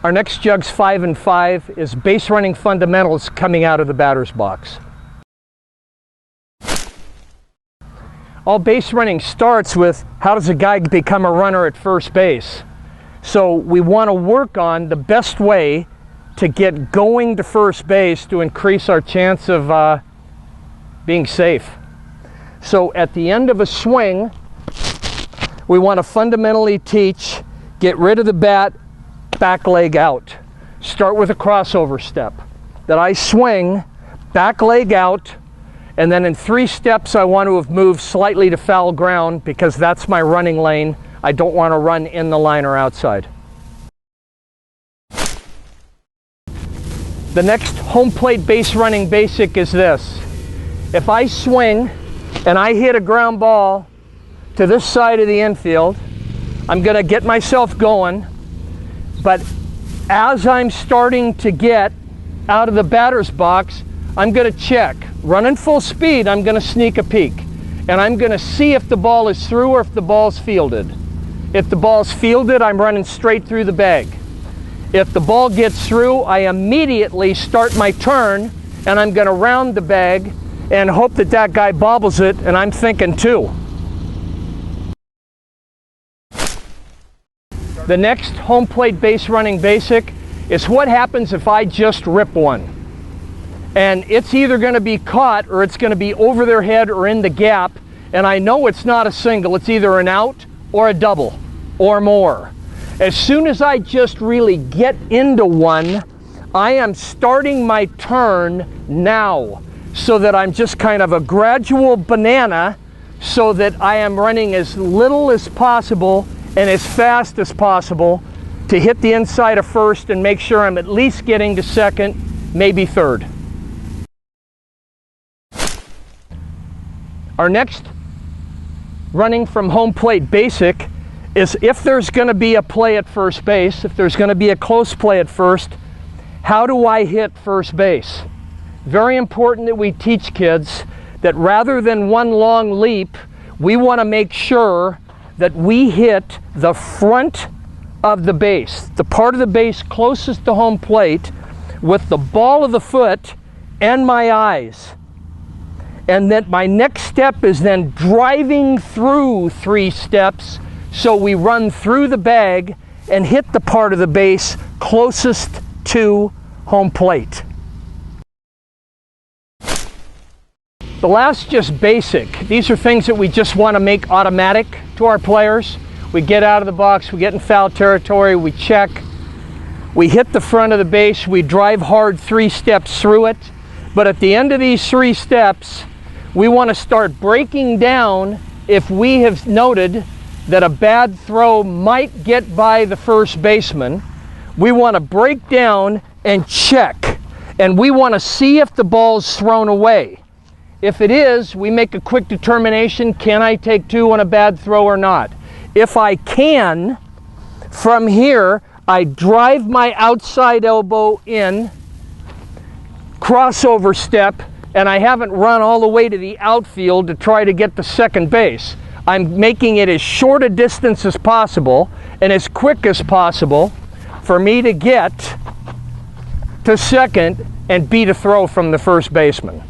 Our next JUGS 5 and 5 is base running fundamentals coming out of the batter's box. All base running starts with how does a guy become a runner at first base. So we want to work on the best way to get going to first base to increase our chance of being safe. So at the end of a swing, we want to fundamentally teach, get rid of the bat, back leg out. Start with a crossover step. That I swing, back leg out, and then in 3 steps I want to have moved slightly to foul ground because that's my running lane. I don't want to run in the line or outside. The next home plate base running basic is this. If I swing and I hit a ground ball to this side of the infield, I'm going to get myself going. But as I'm starting to get out of the batter's box, I'm going to check. Running full speed, I'm going to sneak a peek. And I'm going to see if the ball is through or if the ball's fielded. If the ball's fielded, I'm running straight through the bag. If the ball gets through, I immediately start my turn and I'm going to round the bag and hope that that guy bobbles it, and I'm thinking 2. The next home plate base running basic is what happens if I just rip one. And it's either going to be caught or it's going to be over their head or in the gap. And I know it's not a single, it's either an out or a double or more. As soon as I just really get into one, I am starting my turn now so that I'm just kind of a gradual banana so that I am running as little as possible and as fast as possible to hit the inside of first and make sure I'm at least getting to second, maybe third. Our next running from home plate basic is if there's going to be a play at first base, if there's going to be a close play at first, how do I hit first base? Very important that we teach kids that rather than one long leap, we want to make sure that we hit the front of the base, the part of the base closest to home plate, with the ball of the foot and my eyes. And that my next step is then driving through 3 steps so we run through the bag and hit the part of the base closest to home plate. The last, just basic. These are things that we just want to make automatic to our players. We get out of the box, we get in foul territory, we check, we hit the front of the base, we drive hard 3 steps through it. But at the end of these 3 steps, we want to start breaking down if we have noted that a bad throw might get by the first baseman. We want to break down and check. And we want to see if the ball's thrown away. If it is, we make a quick determination, can I take 2 on a bad throw or not? If I can, from here, I drive my outside elbow in, crossover step, and I haven't run all the way to the outfield to try to get to second base. I'm making it as short a distance as possible and as quick as possible for me to get to second and beat a throw from the first baseman.